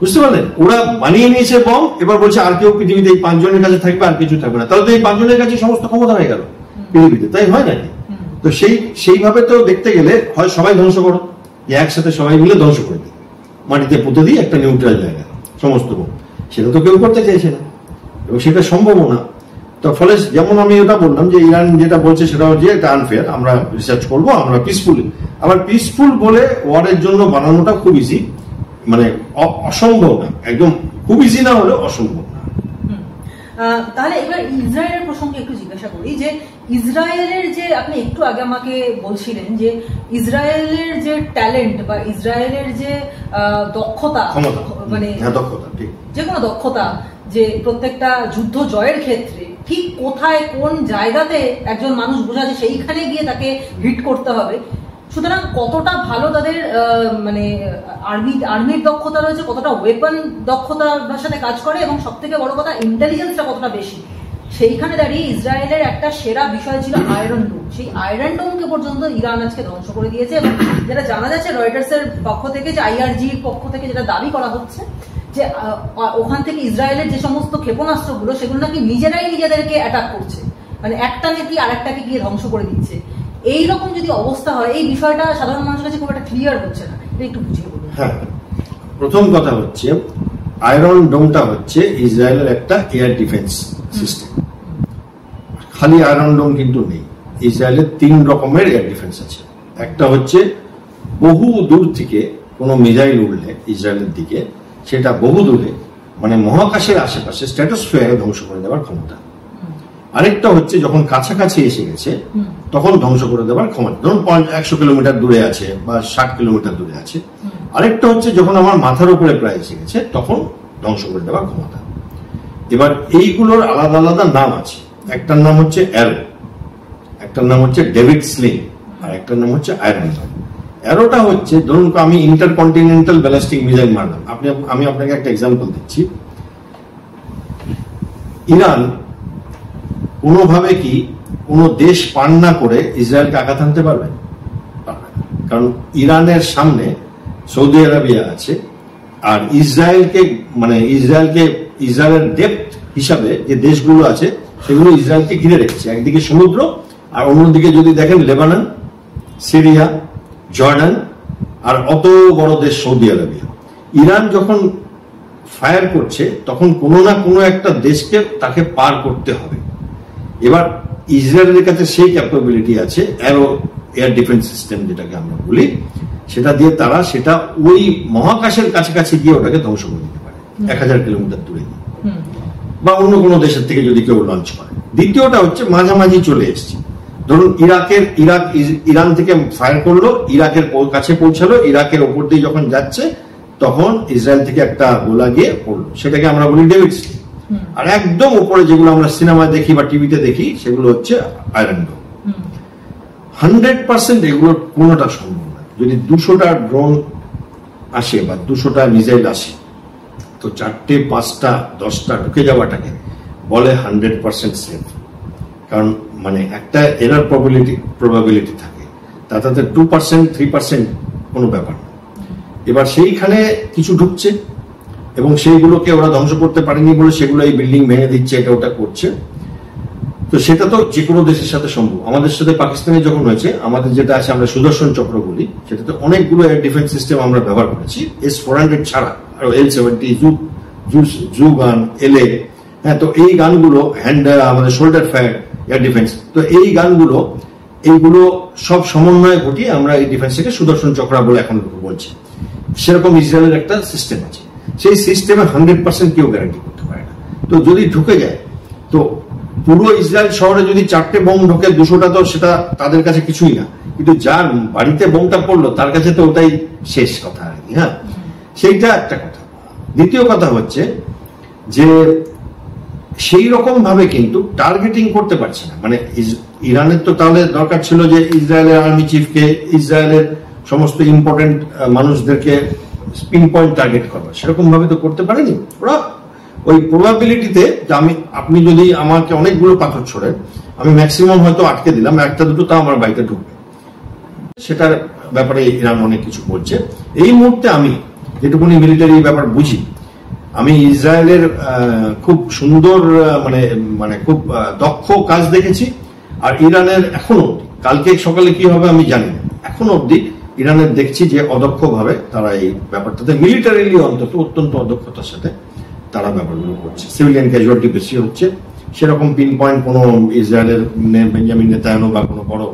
বুঝতে পারলেন? ওরা বানিয়ে নিয়েছে বম, এবার বলছে আর কেউ পৃথিবীতে এই 5 জনের কাছে থাকবে, আর কিছু থাকবে না। তাহলে তো এই 5 জনের কাছে সমস্ত ক্ষমতা হয়ে গেল পৃথিবীতে, তাই হয় নাকি? তো সেইভাবে তো দেখতে গেলে হয় সবাই ধ্বংস করো, একসাথে সবাই মিলে ধ্বংস করে দিই, মাটিতে পুঁতে দিই একটা নিউট্রাল জায়গা সমস্ত বম। সেটা তো কেউ করতে চাইছে না এবং সেটা সম্ভবও না। তো ফলে যেমন আমি এটা বললাম যে ইরান যেটা বলছে সেটা হচ্ছে এটা আনফেয়ার, আমরা রিসার্চ করবো, আমরা পিসফুল। আবার পিসফুল বলে ওয়ারের জন্য বানানোটা খুব ইজি, মানে অসম্ভব না, একদম খুব ইজি না হলে অসম্ভব না। তাহলে এবার ইসরায়েলের প্রসঙ্গে একটু জিজ্ঞাসা করি যে ইসরায়েলের যে, আপনি একটু আগে আমাকে বলছিলেন যে ইসরায়েলের যে ট্যালেন্ট বা ইসরায়েলের যে দক্ষতা, মানে দক্ষতা, ঠিক যে কোনো দক্ষতা, যে প্রত্যেকটা যুদ্ধ জয়ের ক্ষেত্রে ঠিক কোথায় কোন জায়গাতে একজন মানুষ বোঝা যে সেইখানে গিয়ে তাকে হিট করতে হবে। সুতরাং কতটা ভালো তাদের মানে আর্মির দক্ষতা রয়েছে, কতটা ওয়েপন দক্ষতার সাথে কাজ করে, এবং সব থেকে বড় কথা ইন্টেলিজেন্সটা কতটা বেশি। সেইখানে দাঁড়িয়ে ইসরায়েলের একটা সেরা বিষয় ছিল আয়রন ডোম। সেই আয়রন ডোমকে পর্যন্ত ইরান আজকে ধ্বংস করে দিয়েছে। এবং যেটা জানা যাচ্ছে রয়টার্সের পক্ষ থেকে, যে IRGর পক্ষ থেকে যেটা দাবি করা হচ্ছে যে ওখান থেকে ইসরায়েলের যে সমস্ত ক্ষেপণাস্ত্রগুলো, সেগুলো নাকি নিজেরাই নিজেদেরকে অ্যাটাক করছে, মানে একটা নেতি আরেকটাকে গিয়ে ধ্বংস করে দিচ্ছে। এইরকম যদি অবস্থা হয়, এই বিষয়টা সাধারণ মানুষের কাছে খুব একটা ক্লিয়ার হচ্ছে না, এটা একটু বুঝিয়ে বলুন। হ্যাঁ, প্রথম কথা হচ্ছে আয়রন ডোমটা হচ্ছে ইসরায়েলের একটা এয়ার ডিফেন্স সিস্টেম। খালি আয়রন ডোম কিন্তু নেই, ইসরায়েলের 3 রকমের এয়ার ডিফেন্স আছে। একটা হচ্ছে বহু দূর থেকে কোনো মিসাইল উড়লে ইসরায়েলের দিকে, সেটা বহু দূরে মানে মহাকাশের আশেপাশে স্ট্র্যাটোস্ফিয়ারে ধ্বংস করে দেওয়ার ক্ষমতা। আরেকটা হচ্ছে যখন কাছাকাছি এসে গেছে তখন ধ্বংস করে দেওয়ার ক্ষমতা, ধরুন 100 কিলোমিটার দূরে আছে বা 60 কিলোমিটার দূরে আছে। আরেকটা হচ্ছে যখন আমার মাথার উপরে প্রায় এসে গেছে তখন ধ্বংস করে দেওয়ার ক্ষমতা। এবার এইগুলোর আলাদা আলাদা নাম আছে। একটার নাম হচ্ছে অ্যারো, একটার নাম হচ্ছে ডেভিড স্লিং, আর একটার নাম হচ্ছে আয়রন ডোম। অ্যারোটা হচ্ছে, ধরুন আমি ইন্টারকন্টিনেন্টাল ব্যালিস্টিক মিসাইল মারলাম, আমি আপনাকে একটা এক্সাম্পল দিচ্ছি। ইরান কোনোভাবে কি কোনো দেশ পান না করে ইসরায়েলকে আঘাত আনতে পারবে? কারণ ইরানের সামনে সৌদি আরবিয়া আছে, আর ইসরায়েলকে ইসরায়েলের ডেপথ হিসাবে যে দেশগুলো আছে সেগুলো ইসরায়েলকে ঘিরে রেখেছে, একদিকে সমুদ্র আর অন্যদিকে যদি দেখেন লেবানন, সিরিয়া, জর্ডান আর অত বড় দেশ সৌদি আরবিয়া। ইরান যখন ফায়ার করছে তখন কোনো না কোনো একটা দেশকে তাকে পার করতে হবে। এবার ইসরায়েলের কাছে সেই ক্যাপাবিলিটি আছে, এয়ার ডিফেন্স সিস্টেম যেটাকে আমরা বলি, সেটা দিয়ে তারা সেটা ওই মহাকাশের কাছাকাছি গিয়ে ওটাকে ধ্বংস করে দিতে পারে 1000 কিলোমিটার দূরে গিয়ে, বা অন্য কোনো দেশের থেকে যদি কেউ লঞ্চ করে। দ্বিতীয়টা হচ্ছে মাঝামাঝি চলে এসছে, ধরুন ইরান থেকে ফায়ার করলো, ইরাকের কাছে পৌঁছালো, ইরাকের ওপর দিয়ে যখন যাচ্ছে তখন ইসরায়েল থেকে একটা গোলা গিয়ে পড়লো, সেটাকে আমরা বলি ডেভিড স্লিং। আর একদম উপরে যেগুলো আমরা সিনেমায় দেখি বা টিভিতে দেখি সেগুলো হচ্ছে আয়রন ডোম। 100% এগুলোর কোনোটা সম্ভব না। যদি 200টা ড্রোন আসে বা 200টা মিসাইল আসে, তো 4টে 5টা 10টা ঢুকে যাওয়াটাকে বলে 100% সেফ। কারণ মানে একটা এরার প্রবাবিলিটি থাকে, তাতে 2% 3% কোনো ব্যাপার না। এবার সেইখানে কিছু ঢুকছে এবং সেইগুলোকে ওরা ধ্বংস করতে পারেনি বলে সেগুলো এই বিল্ডিং ভেঙে দিচ্ছে, এটা ওটা করছে। তো সেটা তো যে কোনো দেশের সাথে সম্ভব। আমাদের সাথে পাকিস্তানে যখন হয়েছে, আমাদের যেটা আছে আমরা সুদর্শন চক্র বলি, সেটাতে অনেকগুলো এয়ার ডিফেন্স সিস্টেম আমরা ব্যবহার করেছি S-400 ছাড়া, আর L-70, জু গান, LA, হ্যাঁ। তো এই গানগুলো আমাদের শোল্ডার ফায়ার এয়ার ডিফেন্স, তো এই গানগুলো এইগুলো সব সমন্বয় ঘটিয়ে আমরা এই ডিফেন্সটাকে সুদর্শন চক্র বলে এখন বলছি। সেরকম ইসরায়েলের একটা সিস্টেম আছে, সেই সিস্টেমে 100% কেউ গ্যারান্টি করতে পারে না। তো যদি ঢুকে যায়, তো পুরো ইসরায়েল শহরে যদি 4টে বোম ঢোকে, 200টা তো সেটা তাদের কাছে কিছুই না, কিন্তু যার বাড়িতে বোমটা পড়লো তার কাছে তো ওটাই শেষ কথা আর কি। হ্যাঁ, সেইটা একটা কথা। দ্বিতীয় কথা হচ্ছে যে সেই রকম ভাবে কিন্তু টার্গেটিং করতে পারছে না। মানে ইরানের তো তাহলে দরকার ছিল যে ইসরায়েলের আর্মি চিফকে, ইসরায়েলের সমস্ত ইম্পর্টেন্ট মানুষদেরকে পিন পয়েন্ট টার্গেট করবে, সেরকম ভাবে তো করতে পারেনি ওরা। ওই প্রবাবিলিটিতে আপনি যদি আমাকে অনেকগুলো পাথর ছোড়েন, আমি ম্যাক্সিমাম হয়তো আটকে দিলাম, একটা দুটো তা আমার বাড়িতে ঢুকবে, সেটার ব্যাপারে ইরান অনেক কিছু বলছে। এই মুহূর্তে আমি যেটুকুনি মিলিটারি ব্যাপার বুঝি, আমি ইসরায়েলের খুব সুন্দর মানে খুব দক্ষ কাজ দেখেছি। আর ইরানের এখনো অব্দি, কালকে সকালে কি হবে আমি জানি না, এখনো অব্দি ইরানের দেখছি যে অদক্ষভাবে তারা এই ব্যাপারটাতে মিলিটারিলি অন্তত অত্যন্ত অদক্ষতার সাথে তারা ব্যাপারগুলো করছে। সিভিলিয়ান ক্যাজুয়ালিটি বেশি হচ্ছে, সেরকম পিন পয়েন্ট কোনো ইসরায়েলের বেঞ্জামিন নেতানিয়াহু বা কোনো বড়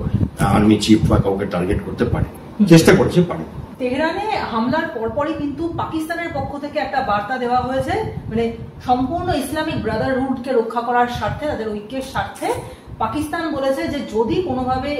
আর্মি চিফ বা কাউকে টার্গেট করতে পারে, চেষ্টা করছে, পারে। তেহরানে হামলার পরপরই কিন্তু পাকিস্তানের পক্ষ থেকে একটা বার্তা দেওয়া হয়েছে, মানে সম্পূর্ণ ইসলামিক ব্রাদারহুডকে রক্ষা করার স্বার্থে, তাদের ঐক্যের স্বার্থে পাকিস্তান বলেছে যে যদি কোনোভাবে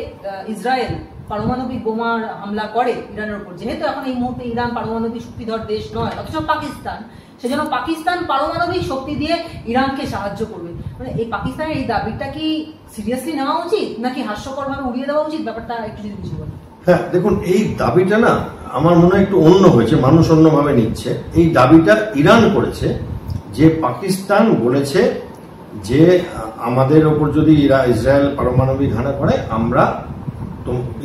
ইসরায়েল পারমাণবিক বোমার হামলা করে ইরানের উপর, যেহেতু এখন এই মুহূর্তে ইরান পারমাণবিক শক্তিধর দেশ নয় অথচ পাকিস্তান, সেজন্য পাকিস্তান পারমাণবিক শক্তি দিয়ে ইরানকে সাহায্য করবে। মানে এই পাকিস্তানের এই দাবিটা কি সিরিয়াসলি নেওয়া উচিত নাকি হাস্যকর ভাবে উড়িয়ে দেওয়া উচিত, ব্যাপারটা একটু যদি বুঝে বলেন। হ্যাঁ, দেখুন এই দাবিটা না আমার মনে হয় একটু অন্য হয়েছে, মানুষ অন্যভাবে নিচ্ছে। এই দাবিটা ইরান করেছে যে পাকিস্তান বলেছে যে আমাদের ওপর যদি ইসরায়েল পারমাণবিক হামলা করে আমরা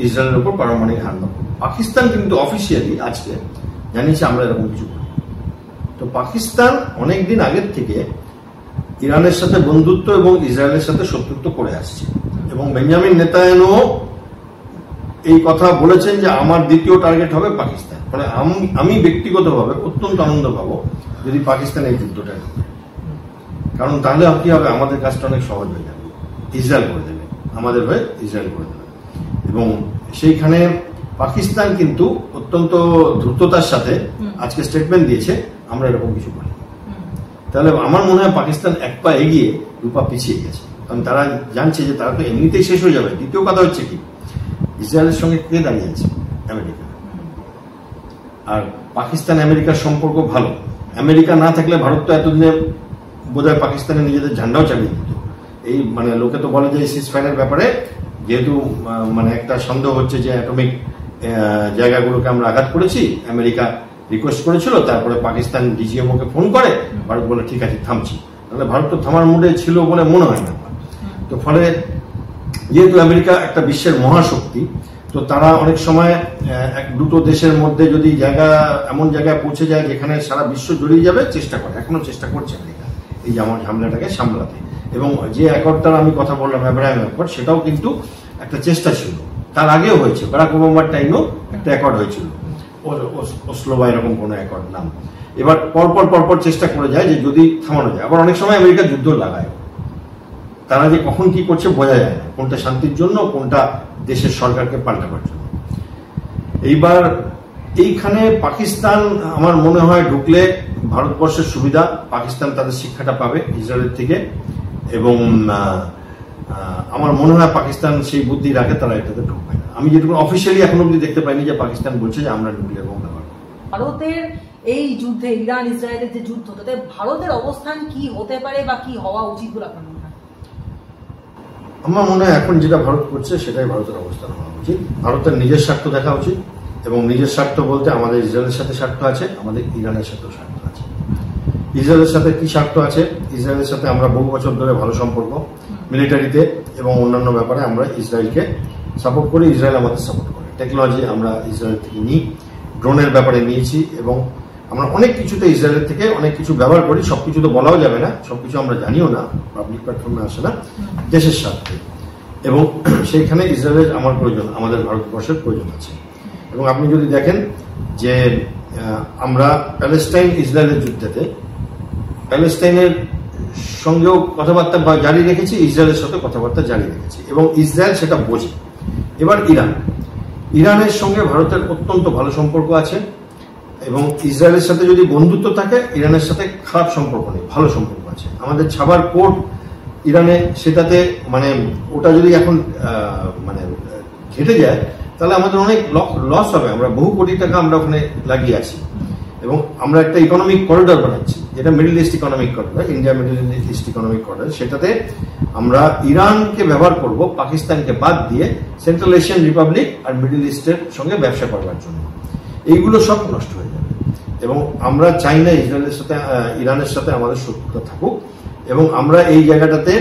ইসরায়েলের উপর পারমাণবিক হামলা করব। পাকিস্তান কিন্তু অফিসিয়ালি আজকে জানিয়েছে আমরা এরকম কিছু করি। তো পাকিস্তান অনেকদিন আগের থেকে ইরানের সাথে বন্ধুত্ব এবং ইসরায়েলের সাথে শত্রুত্ব করে আসছে, এবং বেঞ্জামিন নেতানিয়াহু এই কথা বলেছেন যে আমার দ্বিতীয় টার্গেট হবে পাকিস্তান। মানে আমি ব্যক্তিগতভাবে অত্যন্ত আনন্দ পাবো যদি পাকিস্তান এই যুদ্ধটা ঢুকে, কারণ তাহলে কি হবে, আমাদের কাজটা অনেক সহজ হয়ে যাবে, ইসরায়েল করে দেবে, আমাদের হয়ে ইসরায়েল করে দেবে। এবং সেইখানে পাকিস্তান কিন্তু অত্যন্ত দ্রুততার সাথে আজকে স্টেটমেন্ট দিয়েছে আমরা এরকম কিছু করি। তাহলে আমার মনে হয় পাকিস্তান এক পা এগিয়ে দু পা পিছিয়ে গেছে, কারণ তারা জানছে যে তারা তো এমনিতেই শেষ হয়ে যাবে। দ্বিতীয় কথা হচ্ছে কি, ইসরায়েলের সঙ্গে কে দাঁড়িয়ে আছে? আমেরিকা। আর পাকিস্তান আমেরিকার সম্পর্ক ভালো। আমেরিকা না থাকলে ভারত তো এতদিনে বোধহয় পাকিস্তানে নিজেদের ঝান্ডাও চালিয়ে দিত। এই মানে লোকে তো বলে যে সিজফায়ারের ব্যাপারে যেহেতু মানে একটা সন্দেহ হচ্ছে যে অ্যাটমিক জায়গাগুলোকে আমরা আঘাত করেছি, আমেরিকা রিকোয়েস্ট করেছিল, তারপরে পাকিস্তান ডিজিএমওকে ফোন করে, ভারত বলে ঠিক আছে থামছি। তাহলে ভারত তো থামার মুডে ছিল বলে মনে হয় না। তো ফলে যেহেতু আমেরিকা একটা বিশ্বের মহাশক্তি, তো তারা অনেক সময় দুটো দেশের মধ্যে যদি এমন জায়গায় পৌঁছে যায় যেখানে সারা বিশ্ব জড়িয়ে যাবে, চেষ্টা করে, এখনো চেষ্টা করছে আমেরিকা। এই ঝামেলাটাকে সামলাতে। এবং যে অ্যাকর্ডটার আমি কথা বললাম, আব্রাহাম অ্যাকর্ড, সেটাও কিন্তু একটা চেষ্টা ছিল, তার আগেও হয়েছে, বারাক ওবামার টাইমেও একটা অ্যাকর্ড হয়েছিল, ওসলো বা এরকম কোনো অ্যাকর্ড নাম। এবার পরপর চেষ্টা করে যায় যে যদি থামানো যায়। আবার অনেক সময় আমেরিকা যুদ্ধ লাগায়, তারা যে কখন কি করছে বোঝা যায় না, কোনটা শান্তির জন্য, কোনটা দেশের সরকারকে পাল্টাবার জন্য। এইবার এইখানে পাকিস্তান আমার মনে হয় ঢুকলে ভারতবর্ষের সুবিধা, পাকিস্তান তাদের শিক্ষাটা পাবে ইসরায়েলের থেকে, এবং আমার মনে হয় পাকিস্তান সেই বুদ্ধি রাখে, তারা এটাতে ঢুকবে না। আমি যেটুকু অফিসিয়ালি এখন অব্দি দেখতে পাইনি যে পাকিস্তান বলছে যে আমরা নিউক্লিয়ার বোমা ব্যবহার করব। ভারতের এই যুদ্ধে, ইরান ইসরায়েলের যে যুদ্ধ, তাতে ভারতের অবস্থান কি হতে পারে বা কি হওয়া উচিত বলে আপনার মনে হয়? আমার মনে হয় এখন যেটা ভারত করছে সেটাই ভারতের অবস্থান হওয়া উচিত। ভারতের নিজের স্বার্থ দেখা উচিত, এবং নিজের স্বার্থ বলতে আমাদের ইসরায়েলের সাথে স্বার্থ আছে, আমাদের ইরানের সাথেও স্বার্থ আছে। ইসরায়েলের সাথে কি স্বার্থ আছে? ইসরায়েলের সাথে আমরা বহু বছর ধরে ভালো সম্পর্ক, মিলিটারিতে এবং অন্যান্য ব্যাপারে আমরা ইসরায়েলকে সাপোর্ট করি, ইসরায়েল আমাদের সাপোর্ট করে। টেকনোলজি আমরা ইসরায়েল থেকে নিই, ড্রোনের ব্যাপারে নিয়েছি, এবং আমরা অনেক কিছুতে ইসরায়েলের থেকে অনেক কিছু ব্যবহার করি। সবকিছু তো বলাও যাবে না, সবকিছু আমরা জানিও না, পাবলিক প্ল্যাটফর্মে আসে না, দেশের স্বার্থে। এবং সেইখানে ইসরায়েলের আমার প্রয়োজন, আমাদের ভারতবর্ষের প্রয়োজন আছে। এবং আপনি যদি দেখেন যে আমরা প্যালেস্টাইন ইসরায়েলের যুদ্ধেতে প্যালেস্টাইনের সঙ্গেও কথাবার্তা জারি রেখেছি, ইসরায়েলের সাথে কথাবার্তা জারি রেখেছি, এবং ইসরায়েল সেটা বোঝে। এবার ইরানের সঙ্গে ভারতের অত্যন্ত ভালো সম্পর্ক আছে, এবং ইসরায়েলের সাথে যদি বন্ধুত্ব থাকে, ইরানের সাথে খারাপ সম্পর্ক নেই, ভালো সম্পর্ক আছে। আমাদের ছাবার পোর্ট ইরানে, সেটাতে মানে ওটা যদি এখন মানে ঘেটে যায় তাহলে আমাদের অনেক লস হবে। আমরা বহু কোটি টাকা আমরা ওখানে লাগিয়ে আছি, এবং আমরা একটা ইকোনমিক করিডর বানাচ্ছি, যেটা middle east economic corridor, India middle east economic corridor. সেটাতে আমরা ইরানকে ব্যবহার করব পাকিস্তানকে বাদ দিয়ে, সেন্ট্রাল এশিয়ান রিপাবলিক আর মিডল ইস্টের সঙ্গে ব্যবসা করবার জন্য। এইগুলো সব নষ্ট হয়ে যাবে, এবং আমরা চাই না ইসরায়েলের সাথে, ইরানের সাথে আমাদের শত্রুতা থাকুক। এবং আমরা এই জায়গাটাতে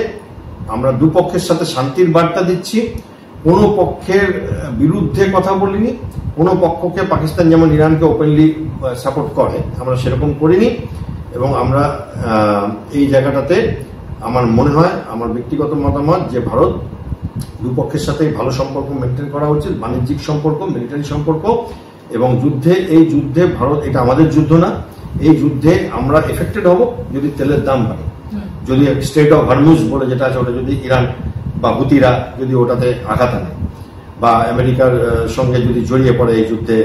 আমরা দুপক্ষের সাথে শান্তির বার্তা দিচ্ছি, কোনো পক্ষের বিরুদ্ধে কথা বলিনি, কোনো পক্ষকে, পাকিস্তান যেমন ইরানকে ওপেনলি সাপোর্ট করে, আমরা সেরকম করিনি। এবং আমরা এই জায়গাটাতে আমার মনে হয়, আমার ব্যক্তিগত মতামত, যে ভারত দুপক্ষের সাথে ভালো সম্পর্ক মেনটেন করা উচিত, বাণিজ্যিক সম্পর্ক, মিলিটারি সম্পর্ক। এবং এই যুদ্ধে ভারত, এটা আমাদের যুদ্ধ না, এই যুদ্ধে আমরা এফেক্টেড হব যদি তেলের দাম বাড়ে, যদি স্ট্রেট অফ হরমুজ বলে যেটা আছে, ওটা যদি ইরান বা হুতিরা যদি ওটাতে আঘাত আনে, বা আমেরিকার সঙ্গে যদি জড়িয়ে পড়ে এই যুদ্ধে,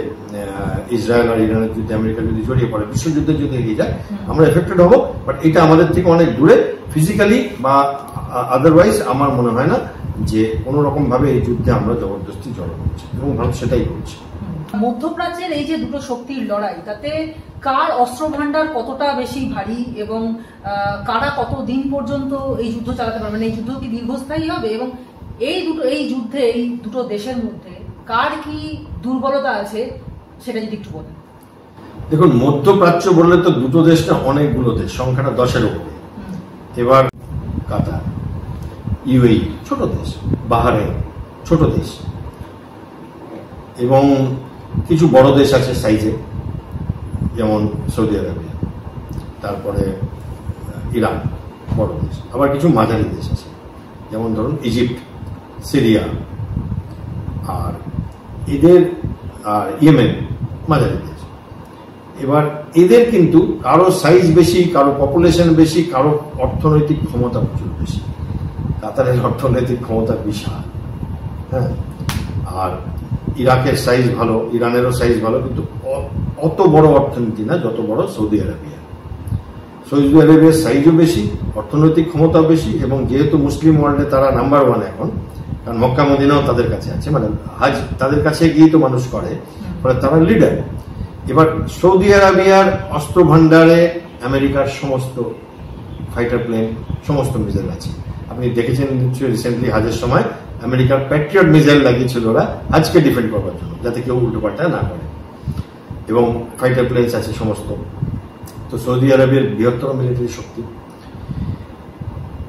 ইসরায়েল আর ইরানের যুদ্ধে আমেরিকা যদি জড়িয়ে পড়ে, বিশ্বযুদ্ধে যদি এগিয়ে যায়, আমরা এফেক্টেড হব। বাট এটা আমাদের থেকে অনেক দূরে, ফিজিক্যালি বা আদারওয়াইজ আমার মনে হয় না যে কোনো রকম ভাবে এই যুদ্ধে আমরা জবরদস্তি জড়ো করছি, এবং ভারত সেটাই করছে। মধ্যপ্রাচ্যের এই যে দুটো শক্তির লড়াই, তাতে কার অস্ত্র ভান্ডার কতটা বেশি ভারী, এবং কারা কত দিন পর্যন্ত এই যুদ্ধ চালাতে পারবে, মানে এই যুদ্ধ কি দীর্ঘস্থায়ী হবে, এবং এই যুদ্ধে এই দুটো দেশের মধ্যে কার কি দুর্বলতা আছে সেটা যদি একটু বলেন। দেখুন, মধ্যপ্রাচ্য বললে তো দুটো দেশ না, অনেকগুলো দেশ, সংখ্যাটা 10-এর উপরে। এবার কাতার, ইউএই ছোট দেশ, বাহারেন ছোট দেশ, এবং কিছু বড় দেশ আছে সাইজে, যেমন সৌদি আরবিয়া, তারপরে ইরান বড় দেশ। আবার কিছু মাঝারি দেশ আছে, যেমন ধরুন ইজিপ্ট, সিরিয়া, আর ইয়েমেন মাঝারি দেশ। এবার এদের কিন্তু কারো সাইজ বেশি, কারো পপুলেশন বেশি, কারো অর্থনৈতিক ক্ষমতা প্রচুর বেশি। কাতারের অর্থনৈতিক ক্ষমতা বিশাল, হ্যাঁ। আর ইরাকের সাইজ ভালো, ইরানেরও সাইজ ভালো, কিন্তু অত বড় অর্থনীতি না যত বড় সৌদি আরবিয়া। সৌদি আরবিয়ার সাইজও বেশি, অর্থনৈতিক ক্ষমতাও বেশি, এবং যেহেতু মুসলিম ওয়ার্ল্ডে তারা নাম্বার 1 এখন, কারণ মক্কা মদিনাও তাদের কাছে আছে, মানে হাজ তাদের কাছে গিয়ে তো মানুষ করে, ফলে তারা লিডার। এবার সৌদি আরবিয়ার অস্ত্র ভান্ডারে আমেরিকার সমস্ত ফাইটার প্লেন, সমস্ত মিসাইল আছে। আপনি দেখেছেন নিশ্চয়ই রিসেন্টলি হাজের সময় আমেরিকার প্যাট্রিয়ট মিসাইল লাগিয়েছিল ওরা হাজকে ডিফেন্ড করবার জন্য, যাতে কেউ উল্টোপাল্টা না করে, এবং ফাইটার প্লেনস আছে সমস্ত। তো সৌদি আরবের বৃহত্তর মিলিটারি শক্তি,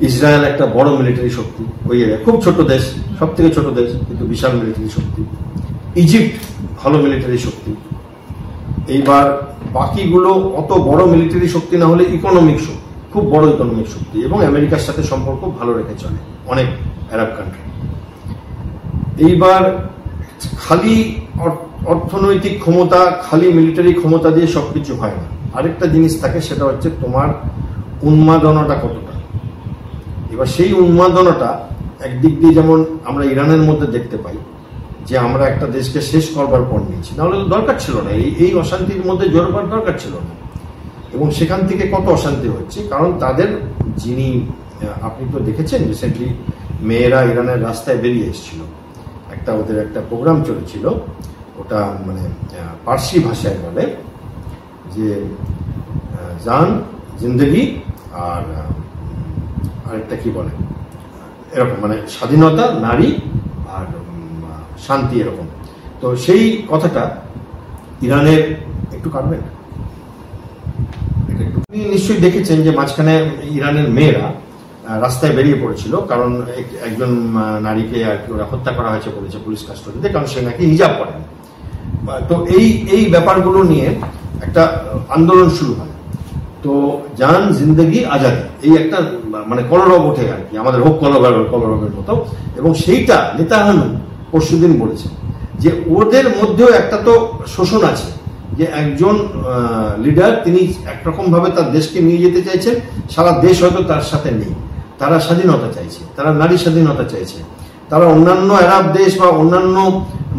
ইসরায়েল একটা বড় মিলিটারি শক্তি, ওই খুব ছোট দেশ, সব থেকে ছোট দেশ কিন্তু বিশাল মিলিটারি শক্তি। ইজিপ্ট ভালো মিলিটারি শক্তি। এইবার বাকিগুলো অত বড় মিলিটারি শক্তি না হলে ইকোনমিক শক্তি, খুব বড় ইকোনমিক শক্তি এবং আমেরিকার সাথে সম্পর্ক ভালো রেখে চলে অনেক আরব কান্ট্রি। এইবার খালি অর্থনৈতিক ক্ষমতা, খালি মিলিটারি ক্ষমতা দিয়ে সবকিছু হয় না, আরেকটা জিনিস থাকে, সেটা হচ্ছে তোমার উন্মাদনাটা কতটা। এবার সেই উন্মাদনাটা একদিক দিয়ে যেমন আমরা ইরানের মধ্যে দেখতে পাই যে আমরা একটা দেশকে শেষ করবার পর নিয়েছি, নাহলে দরকার ছিল না, এই অশান্তির মধ্যে জড়বার দরকার ছিল না। এবং সেখান থেকে কত অশান্তি হচ্ছে, কারণ তাদের যিনি, আপনি তো দেখেছেন রিসেন্টলি মেয়েরা ইরানের রাস্তায় বেরিয়ে এসেছিল, ওদের একটা প্রোগ্রাম চলেছিল, ওটা মানে পার্সি ভাষায় বলে যে জান জিন্দগি আর আরেকটা কি বলে এরকম, মানে স্বাধীনতা, নারী আর শান্তি এরকম। তো সেই কথাটা ইরানের একটু কাটবেন, আপনি নিশ্চয়ই দেখেছেন যে মাঝখানে ইরানের মেয়েরা রাস্তায় বেরিয়ে পড়েছিল, কারণ একজন নারীকে আর কি ওরা হত্যা করা হয়েছে বলেছে পুলিশ কাস্টডিতে, কারণ সে নাকি হিজাব পরেন। তো এই ব্যাপারগুলো নিয়ে একটা আন্দোলন শুরু হয়। তো জান জিন্দগি আজাদি এই একটা মানে কলরব ওঠে আর কি, আমাদের হোক কলরবের মতো। এবং সেইটা নেতানিয়াহু পরশুদিন বলেছেন যে ওদের মধ্যেও একটা তো শোষণ আছে, যে একজন লিডার তিনি একরকম ভাবে তার দেশকে নিয়ে যেতে চাইছেন, সারা দেশ হয়তো তার সাথে নেই, তারা স্বাধীনতা চাইছে, তারা নারী স্বাধীনতা চাইছে, তারা অন্যান্য আরব দেশ বা অন্যান্য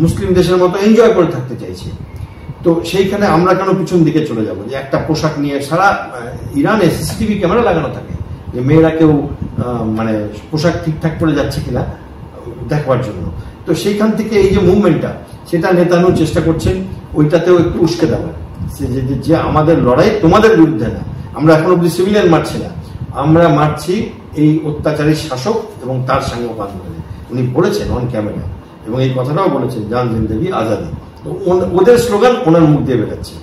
মুসলিম দেশের মতো এনজয় করে থাকতে চাইছে। তো সেইখানে আমরা কেন পিছন দিকে চলে যাব, যে একটা পোশাক নিয়ে সারা ইরানে সিসিটিভি ক্যামেরা লাগানো থাকে, যে মেয়েরা কেউ মানে পোশাক ঠিকঠাক করে যাচ্ছে কিনা দেখবার জন্য। তো সেইখান থেকে এই যে মুভমেন্টটা, সেটা নেতানিয়াহু চেষ্টা করছেন ওইটাতেও একটু উস্কে দেওয়ার, যে আমাদের লড়াই তোমাদের বিরুদ্ধে না, আমরা এখন অব্দি সিভিলিয়ান মারছি না, আমরা মারছি এই অত্যাচারী শাসক এবং তার সাংবাদিক আন্দোলনে। উনি বলেছেন অন ক্যামেরা, এবং এই কথাটাও বলেছেন জান জিন্দগি আজাদি। তো ওদের স্লোগান ওনার মুখ দিয়ে বেরোচ্ছে।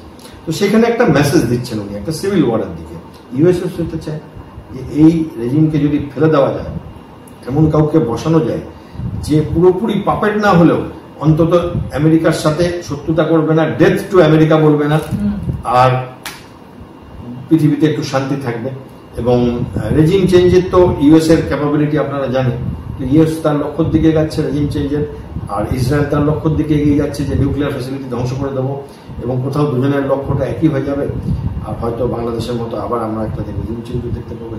তো সেখানে একটা মেসেজ দিচ্ছেন উনি একটা সিভিল ওয়ারের দিকে। ইউএসএ হতে চায় যে এই রেজিমকে যদি ফেলে দেওয়া যায়, এমন কাউকে বসানো যায় যে পুরোপুরি পাপেট না হলেও অন্তত আমেরিকার সাথে শত্রুতা করবে না, ডেথ টু আমেরিকা বলবে না, আর পৃথিবীতে একটু শান্তি থাকবে। এবং রেজিম চেঞ্জের তো ইউএস এর ক্যাপাবিলিটি আপনারা জানেন, তো ইউএস তার লক্ষ্যের দিকে যাচ্ছে রেজিম চেঞ্জের, আর ইসরায়েল তার লক্ষ্যের দিকে এগিয়ে যাচ্ছে যে নিউক্লিয়ার ফ্যাসিলিটি ধ্বংস করে দেবো। এবং কোথাও দুজনের লক্ষ্যটা একই হয়ে যাবে, আর হয়তো বাংলাদেশের মতো আবার আমরা একটা রেজিম চেঞ্জ দেখতে পাবো।